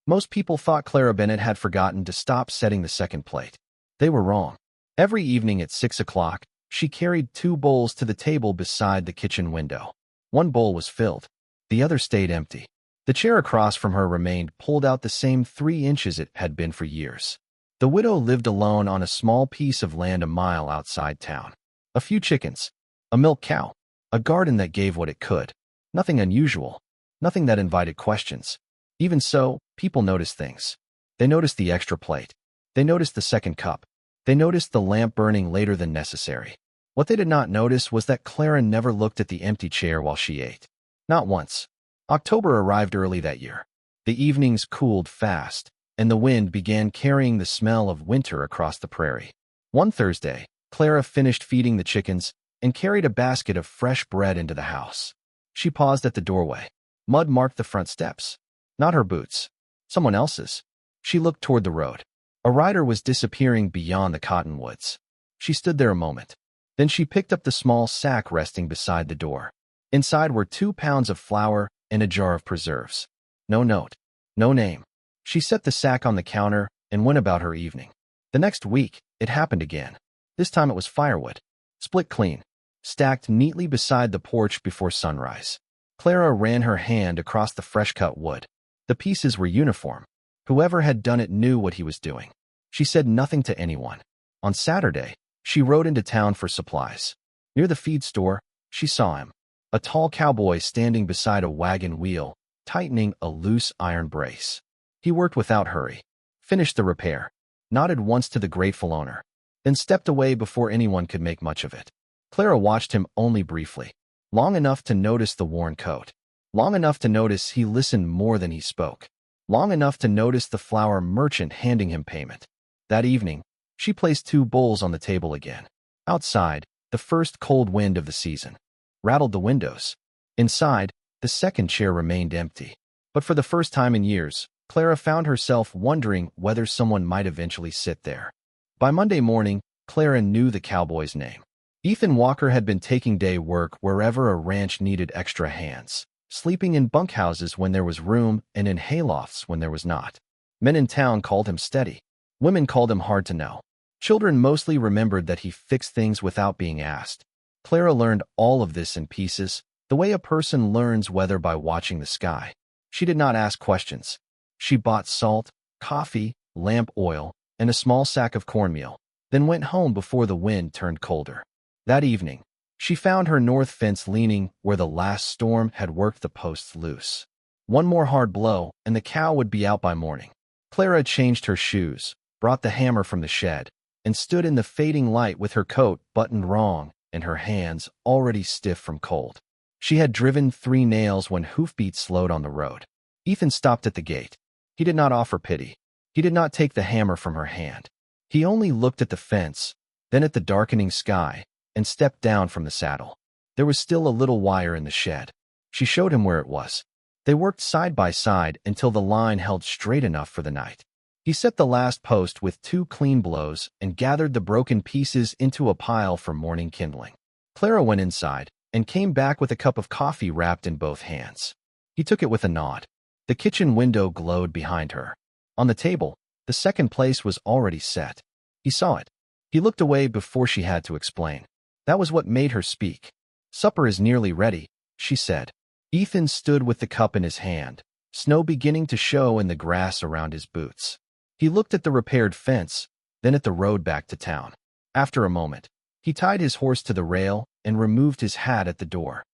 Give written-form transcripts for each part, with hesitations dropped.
Most people thought Clara Bennett had forgotten to stop setting the second plate. They were wrong. Every evening at 6 o'clock, she carried 2 bowls to the table beside the kitchen window. One bowl was filled. The other stayed empty. The chair across from her remained pulled out the same 3 inches it had been for years. The widow lived alone on a small piece of land a mile outside town. A few chickens, a milk cow, a garden that gave what it could. Nothing unusual, nothing that invited questions. Even so, people noticed things. They noticed the extra plate. They noticed the second cup. They noticed the lamp burning later than necessary. What they did not notice was that Clara never looked at the empty chair while she ate. Not once. October arrived early that year. The evenings cooled fast, and the wind began carrying the smell of winter across the prairie. One Thursday, Clara finished feeding the chickens and carried a basket of fresh bread into the house. She paused at the doorway. Mud marked the front steps. Not her boots. Someone else's. She looked toward the road. A rider was disappearing beyond the cottonwoods. She stood there a moment. Then she picked up the small sack resting beside the door. Inside were 2 pounds of flour and a jar of preserves. No note. No name. She set the sack on the counter and went about her evening. The next week, it happened again. This time it was firewood. Split clean. Stacked neatly beside the porch before sunrise. Clara ran her hand across the fresh-cut wood. The pieces were uniform. Whoever had done it knew what he was doing. She said nothing to anyone. On Saturday, she rode into town for supplies. Near the feed store, she saw him. A tall cowboy standing beside a wagon wheel, tightening a loose iron brace. He worked without hurry, finished the repair, nodded once to the grateful owner, then stepped away before anyone could make much of it. Clara watched him only briefly, long enough to notice the worn coat, long enough to notice he listened more than he spoke, long enough to notice the flour merchant handing him payment. That evening, she placed 2 bowls on the table again. Outside, the first cold wind of the season rattled the windows. Inside, the second chair remained empty. But for the first time in years, Clara found herself wondering whether someone might eventually sit there. By Monday morning, Clara knew the cowboy's name. Ethan Walker had been taking day work wherever a ranch needed extra hands, sleeping in bunkhouses when there was room and in haylofts when there was not. Men in town called him steady. Women called him hard to know. Children mostly remembered that he fixed things without being asked. Clara learned all of this in pieces, the way a person learns weather by watching the sky. She did not ask questions. She bought salt, coffee, lamp oil, and a small sack of cornmeal, then went home before the wind turned colder. That evening, she found her north fence leaning where the last storm had worked the posts loose. One more hard blow, and the cow would be out by morning. Clara changed her shoes, brought the hammer from the shed, and stood in the fading light with her coat buttoned wrong and her hands already stiff from cold. She had driven 3 nails when hoofbeats slowed on the road. Ethan stopped at the gate. He did not offer pity. He did not take the hammer from her hand. He only looked at the fence, then at the darkening sky, and stepped down from the saddle. There was still a little wire in the shed. She showed him where it was. They worked side by side until the line held straight enough for the night. He set the last post with 2 clean blows and gathered the broken pieces into a pile for morning kindling. Clara went inside and came back with a cup of coffee wrapped in both hands. He took it with a nod. The kitchen window glowed behind her. On the table, the second place was already set. He saw it. He looked away before she had to explain. That was what made her speak. "Supper is nearly ready," she said. Ethan stood with the cup in his hand, snow beginning to show in the grass around his boots. He looked at the repaired fence, then at the road back to town. After a moment, he tied his horse to the rail and removed his hat at the door.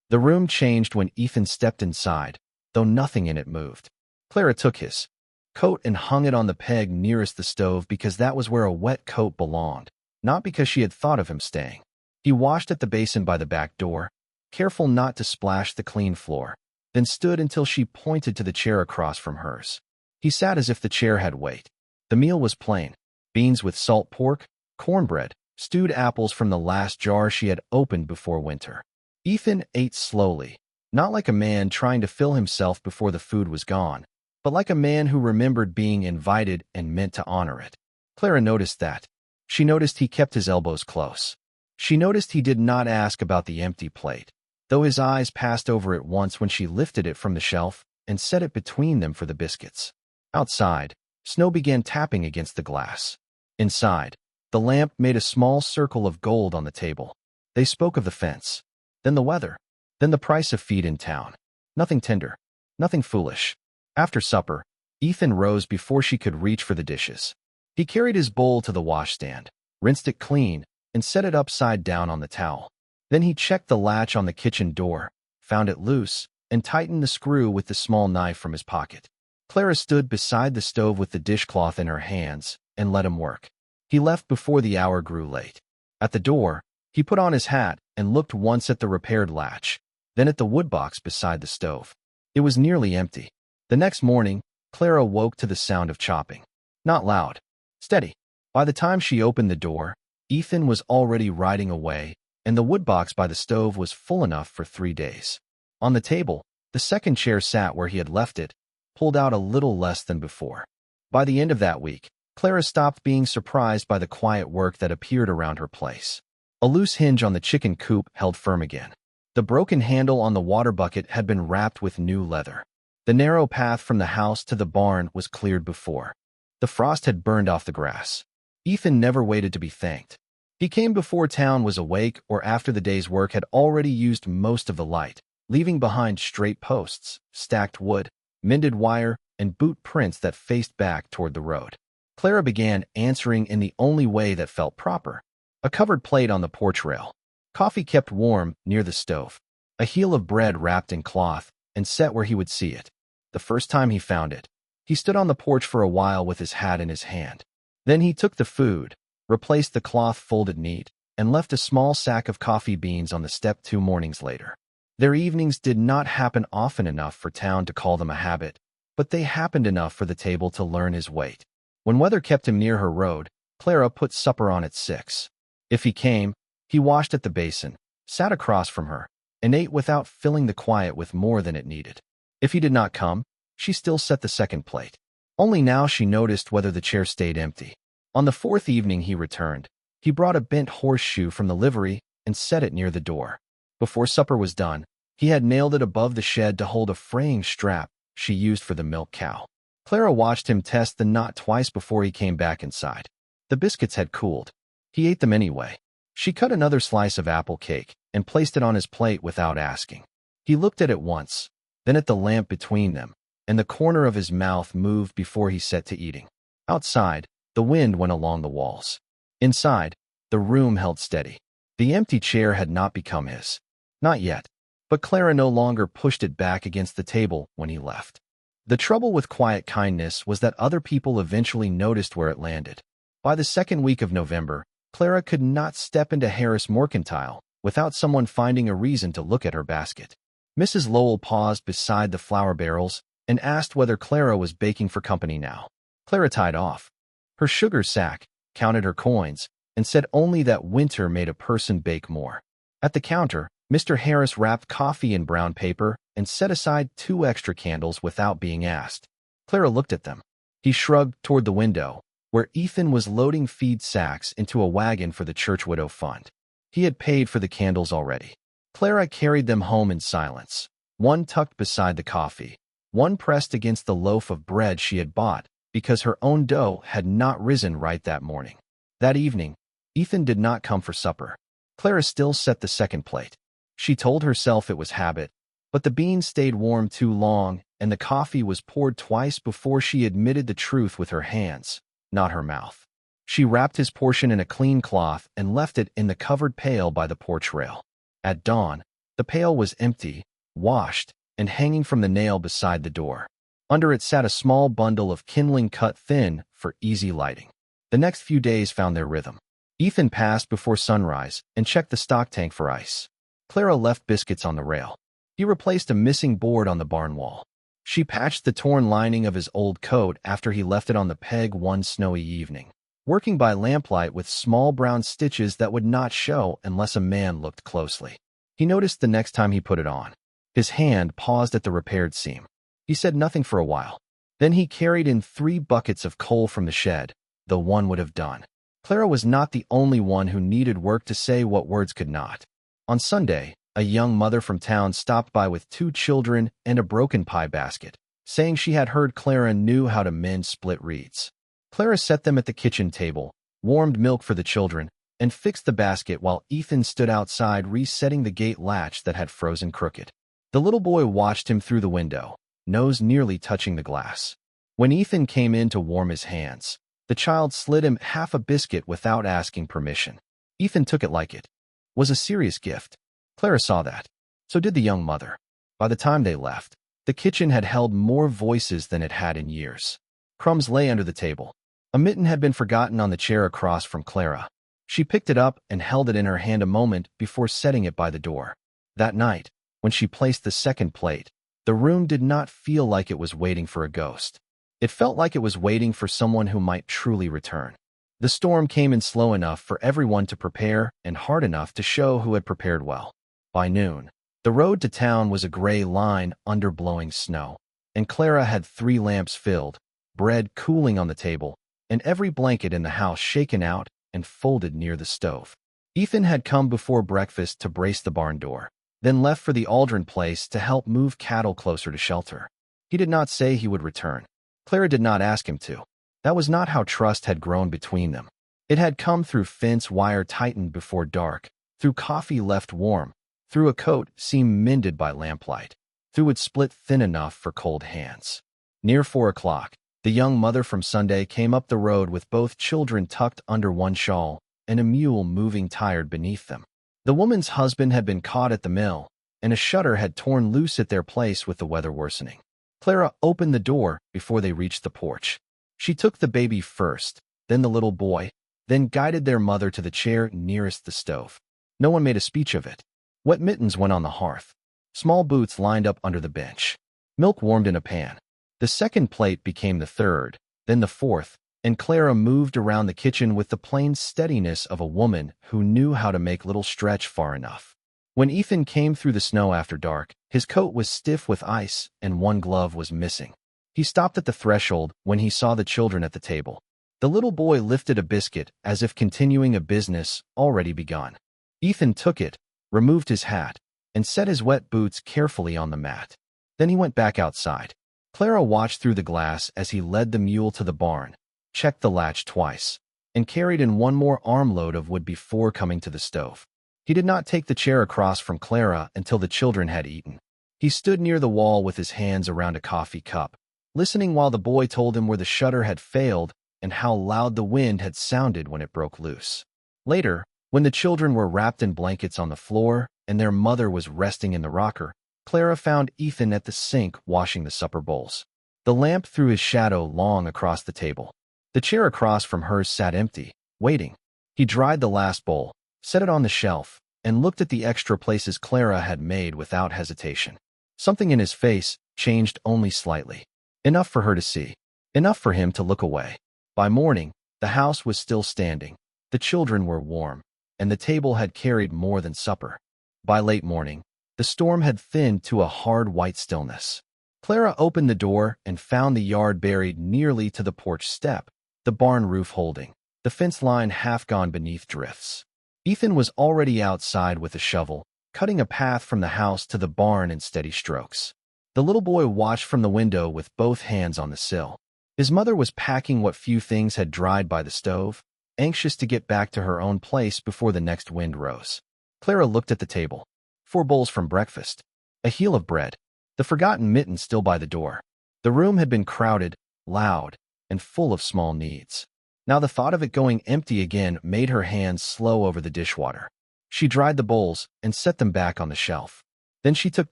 The room changed when Ethan stepped inside, though nothing in it moved. Clara took his coat and hung it on the peg nearest the stove because that was where a wet coat belonged, not because she had thought of him staying. He washed at the basin by the back door, careful not to splash the clean floor, then stood until she pointed to the chair across from hers. He sat as if the chair had weight. The meal was plain: beans with salt pork, cornbread, stewed apples from the last jar she had opened before winter. Ethan ate slowly, not like a man trying to fill himself before the food was gone, but like a man who remembered being invited and meant to honor it. Clara noticed that. She noticed he kept his elbows close. She noticed he did not ask about the empty plate, though his eyes passed over it once when she lifted it from the shelf and set it between them for the biscuits. Outside, snow began tapping against the glass. Inside, the lamp made a small circle of gold on the table. They spoke of the fence, then the weather, then the price of feed in town. Nothing tender, nothing foolish. After supper, Ethan rose before she could reach for the dishes. He carried his bowl to the washstand, rinsed it clean, and set it upside down on the towel. Then he checked the latch on the kitchen door, found it loose, and tightened the screw with the small knife from his pocket. Clara stood beside the stove with the dishcloth in her hands and let him work. He left before the hour grew late. At the door, he put on his hat and looked once at the repaired latch, then at the woodbox beside the stove. It was nearly empty. The next morning, Clara woke to the sound of chopping. Not loud, steady. By the time she opened the door, Ethan was already riding away, and the woodbox by the stove was full enough for 3 days. On the table, the second chair sat where he had left it, pulled out a little less than before. By the end of that week, Clara stopped being surprised by the quiet work that appeared around her place. A loose hinge on the chicken coop held firm again. The broken handle on the water bucket had been wrapped with new leather. The narrow path from the house to the barn was cleared before. The frost had burned off the grass. Ethan never waited to be thanked. He came before town was awake or after the day's work had already used most of the light, leaving behind straight posts, stacked wood, mended wire, and boot prints that faced back toward the road. Clara began answering in the only way that felt proper. A covered plate on the porch rail. Coffee kept warm near the stove. A heel of bread wrapped in cloth and set where he would see it. The first time he found it, he stood on the porch for a while with his hat in his hand. Then he took the food, replaced the cloth folded neat, and left a small sack of coffee beans on the step 2 mornings later. Their evenings did not happen often enough for town to call them a habit, but they happened enough for the table to learn his weight. When weather kept him near her road, Clara put supper on at 6. If he came, he washed at the basin, sat across from her, and ate without filling the quiet with more than it needed. If he did not come, she still set the second plate. Only now she noticed whether the chair stayed empty. On the 4th evening he returned. He brought a bent horseshoe from the livery and set it near the door. Before supper was done, he had nailed it above the shed to hold a fraying strap she used for the milk cow. Clara watched him test the knot twice before he came back inside. The biscuits had cooled. He ate them anyway. She cut another slice of apple cake and placed it on his plate without asking. He looked at it once, then at the lamp between them, and the corner of his mouth moved before he set to eating. Outside, the wind went along the walls. Inside, the room held steady. The empty chair had not become his. Not yet. But Clara no longer pushed it back against the table when he left. The trouble with quiet kindness was that other people eventually noticed where it landed. By the 2nd week of November, Clara could not step into Harris Mercantile without someone finding a reason to look at her basket. Mrs. Lowell paused beside the flour barrels and asked whether Clara was baking for company now. Clara tied off her sugar sack, counted her coins, and said only that winter made a person bake more. At the counter, Mr. Harris wrapped coffee in brown paper and set aside 2 extra candles without being asked. Clara looked at them. He shrugged toward the window, where Ethan was loading feed sacks into a wagon for the church widow fund. He had paid for the candles already. Clara carried them home in silence, one tucked beside the coffee, one pressed against the loaf of bread she had bought because her own dough had not risen right that morning. That evening, Ethan did not come for supper. Clara still set the second plate. She told herself it was habit, but the beans stayed warm too long, and the coffee was poured twice before she admitted the truth with her hands, not her mouth. She wrapped his portion in a clean cloth and left it in the covered pail by the porch rail. At dawn, the pail was empty, washed, and hanging from the nail beside the door. Under it sat a small bundle of kindling cut thin for easy lighting. The next few days found their rhythm. Ethan passed before sunrise and checked the stock tank for ice. Clara left biscuits on the rail. He replaced a missing board on the barn wall. She patched the torn lining of his old coat after he left it on the peg one snowy evening, working by lamplight with small brown stitches that would not show unless a man looked closely. He noticed the next time he put it on. His hand paused at the repaired seam. He said nothing for a while. Then he carried in 3 buckets of coal from the shed, though one would have done. Clara was not the only one who needed work to say what words could not. On Sunday, a young mother from town stopped by with 2 children and a broken pie basket. saying she had heard Clara knew how to mend split reeds. Clara set them at the kitchen table, warmed milk for the children, and fixed the basket while Ethan stood outside resetting the gate latch that had frozen crooked. The little boy watched him through the window, nose nearly touching the glass. When Ethan came in to warm his hands, the child slid him half a biscuit without asking permission. Ethan took it like it was a serious gift. Clara saw that. So did the young mother. By the time they left, the kitchen had held more voices than it had in years. Crumbs lay under the table. A mitten had been forgotten on the chair across from Clara. She picked it up and held it in her hand a moment before setting it by the door. That night, when she placed the second plate, the room did not feel like it was waiting for a ghost. It felt like it was waiting for someone who might truly return. The storm came in slow enough for everyone to prepare and hard enough to show who had prepared well. By noon, the road to town was a gray line under blowing snow, and Clara had 3 lamps filled, bread cooling on the table, and every blanket in the house shaken out and folded near the stove. Ethan had come before breakfast to brace the barn door, then left for the Aldrin place to help move cattle closer to shelter. He did not say he would return. Clara did not ask him to. That was not how trust had grown between them. It had come through fence wire tightened before dark, through coffee left warm, through a coat seam mended by lamplight, through it split thin enough for cold hands. Near 4 o'clock, the young mother from Sunday came up the road with both children tucked under one shawl and a mule moving tired beneath them. The woman's husband had been caught at the mill, and a shutter had torn loose at their place with the weather worsening. Clara opened the door before they reached the porch. She took the baby first, then the little boy, then guided their mother to the chair nearest the stove. No one made a speech of it. Wet mittens went on the hearth. Small boots lined up under the bench. Milk warmed in a pan. The second plate became the third, then the fourth, and Clara moved around the kitchen with the plain steadiness of a woman who knew how to make little stretch far enough. When Ethan came through the snow after dark, his coat was stiff with ice and one glove was missing. He stopped at the threshold when he saw the children at the table. The little boy lifted a biscuit as if continuing a business already begun. Ethan took it, removed his hat, and set his wet boots carefully on the mat. Then he went back outside. Clara watched through the glass as he led the mule to the barn, checked the latch twice, and carried in one more armload of wood before coming to the stove. He did not take the chair across from Clara until the children had eaten. He stood near the wall with his hands around a coffee cup, listening while the boy told him where the shutter had failed and how loud the wind had sounded when it broke loose. Later, when the children were wrapped in blankets on the floor and their mother was resting in the rocker, Clara found Ethan at the sink washing the supper bowls. The lamp threw his shadow long across the table. The chair across from hers sat empty, waiting. He dried the last bowl, set it on the shelf, and looked at the extra places Clara had made without hesitation. Something in his face changed only slightly. Enough for her to see. Enough for him to look away. By morning, the house was still standing. The children were warm, and the table had carried more than supper. By late morning, the storm had thinned to a hard white stillness. Clara opened the door and found the yard buried nearly to the porch step, the barn roof holding, the fence line half gone beneath drifts. Ethan was already outside with a shovel, cutting a path from the house to the barn in steady strokes. The little boy watched from the window with both hands on the sill. His mother was packing what few things had dried by the stove, anxious to get back to her own place before the next wind rose. Clara looked at the table. 4 bowls from breakfast, a heel of bread, the forgotten mitten still by the door. The room had been crowded, loud, and full of small needs. Now the thought of it going empty again made her hands slow over the dishwater. She dried the bowls and set them back on the shelf. Then she took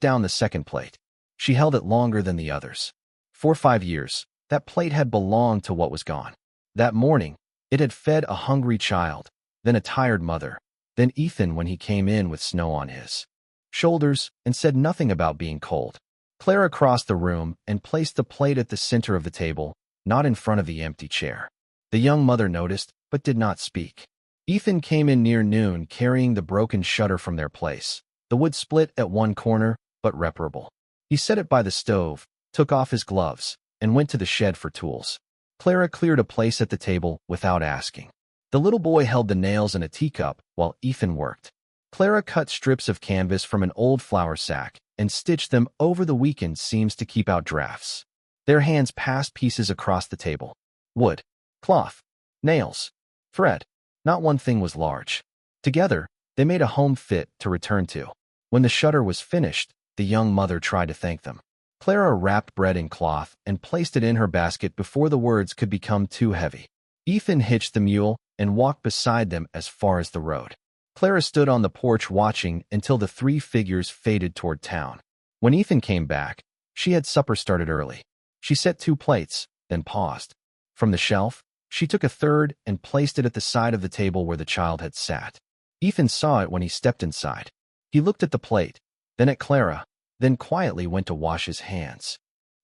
down the second plate. She held it longer than the others. For 5 years, that plate had belonged to what was gone. That morning, it had fed a hungry child, then a tired mother, then Ethan when he came in with snow on his shoulders and said nothing about being cold. Clara crossed the room and placed the plate at the center of the table, not in front of the empty chair. The young mother noticed, but did not speak. Ethan came in near noon carrying the broken shutter from their place. The wood split at one corner, but reparable. He set it by the stove, took off his gloves, and went to the shed for tools. Clara cleared a place at the table without asking. The little boy held the nails in a teacup while Ethan worked. Clara cut strips of canvas from an old flour sack and stitched them over the weakened seams to keep out drafts. Their hands passed pieces across the table. Wood, cloth, nails, thread. Not one thing was large. Together, they made a home fit to return to. When the shutter was finished, the young mother tried to thank them. Clara wrapped bread in cloth and placed it in her basket before the words could become too heavy. Ethan hitched the mule and walked beside them as far as the road. Clara stood on the porch watching until the three figures faded toward town. When Ethan came back, she had supper started early. She set 2 plates, then paused. From the shelf, she took a third and placed it at the side of the table where the child had sat. Ethan saw it when he stepped inside. He looked at the plate, then at Clara, then quietly went to wash his hands.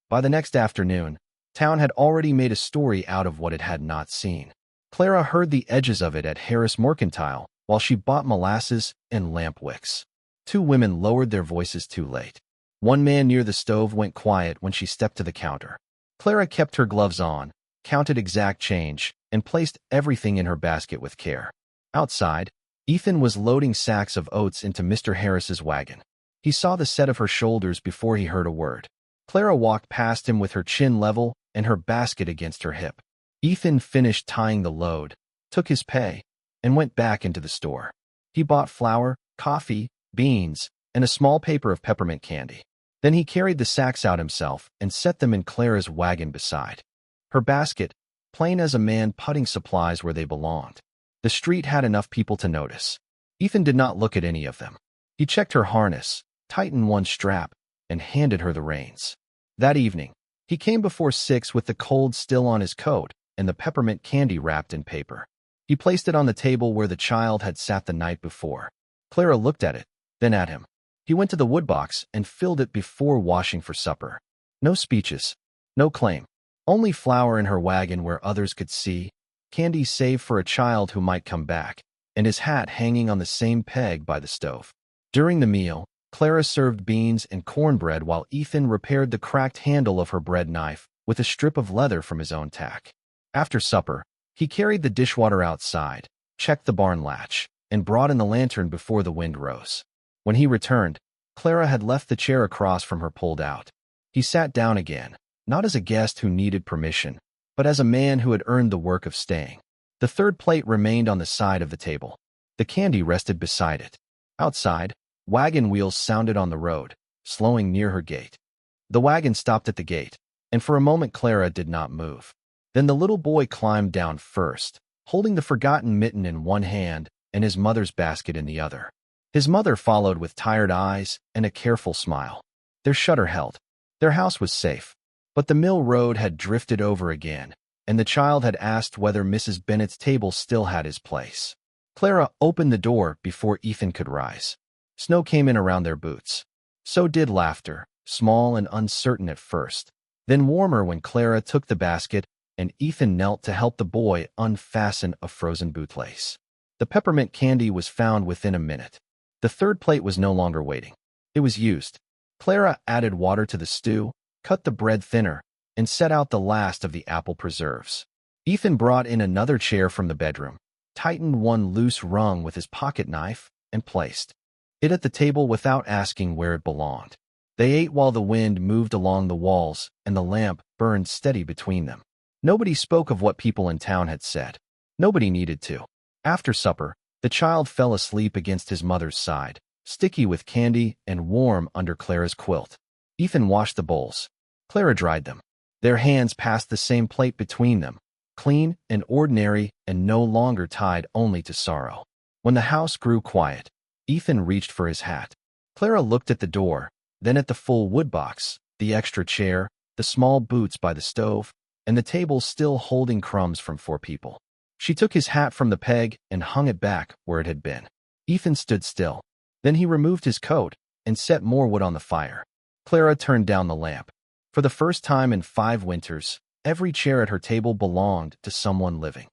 By the next afternoon, town had already made a story out of what it had not seen. Clara heard the edges of it at Harris Mercantile while she bought molasses and lamp wicks. 2 women lowered their voices too late. One man near the stove went quiet when she stepped to the counter. Clara kept her gloves on, counted exact change, and placed everything in her basket with care. Outside, Ethan was loading sacks of oats into Mr. Harris's wagon. He saw the set of her shoulders before he heard a word. Clara walked past him with her chin level and her basket against her hip. Ethan finished tying the load, took his pay, and went back into the store. He bought flour, coffee, beans, and a small paper of peppermint candy. Then he carried the sacks out himself and set them in Clara's wagon beside her basket, plain as a man putting supplies where they belonged. The street had enough people to notice. Ethan did not look at any of them. He checked her harness, tightened one strap, and handed her the reins. That evening, he came before 6 with the cold still on his coat and the peppermint candy wrapped in paper. He placed it on the table where the child had sat the night before. Clara looked at it, then at him. He went to the woodbox and filled it before washing for supper. No speeches, no claim. Only flour in her wagon where others could see, candy saved for a child who might come back, and his hat hanging on the same peg by the stove. During the meal, Clara served beans and cornbread while Ethan repaired the cracked handle of her bread knife with a strip of leather from his own tack. After supper, he carried the dishwater outside, checked the barn latch, and brought in the lantern before the wind rose. When he returned, Clara had left the chair across from her pulled out. He sat down again, not as a guest who needed permission, but as a man who had earned the work of staying. The third plate remained on the side of the table. The candy rested beside it. Outside, wagon wheels sounded on the road, slowing near her gate. The wagon stopped at the gate, and for a moment Clara did not move. Then the little boy climbed down first, holding the forgotten mitten in one hand and his mother's basket in the other. His mother followed with tired eyes and a careful smile. Their shutter held. Their house was safe. But the mill road had drifted over again, and the child had asked whether Mrs. Bennett's table still had his place. Clara opened the door before Ethan could rise. Snow came in around their boots. So did laughter, small and uncertain at first, then warmer when Clara took the basket and Ethan knelt to help the boy unfasten a frozen bootlace. The peppermint candy was found within a minute. The third plate was no longer waiting. It was used. Clara added water to the stew, cut the bread thinner, and set out the last of the apple preserves. Ethan brought in another chair from the bedroom, tightened one loose rung with his pocket knife, and placed it at the table without asking where it belonged. They ate while the wind moved along the walls and the lamp burned steady between them. Nobody spoke of what people in town had said. Nobody needed to. After supper, the child fell asleep against his mother's side, sticky with candy and warm under Clara's quilt. Ethan washed the bowls. Clara dried them. Their hands passed the same plate between them, clean and ordinary and no longer tied only to sorrow. When the house grew quiet, Ethan reached for his hat. Clara looked at the door, then at the full wood box, the extra chair, the small boots by the stove, and the table still holding crumbs from 4 people. She took his hat from the peg and hung it back where it had been. Ethan stood still. Then he removed his coat and set more wood on the fire. Clara turned down the lamp. For the first time in 5 winters, every chair at her table belonged to someone living.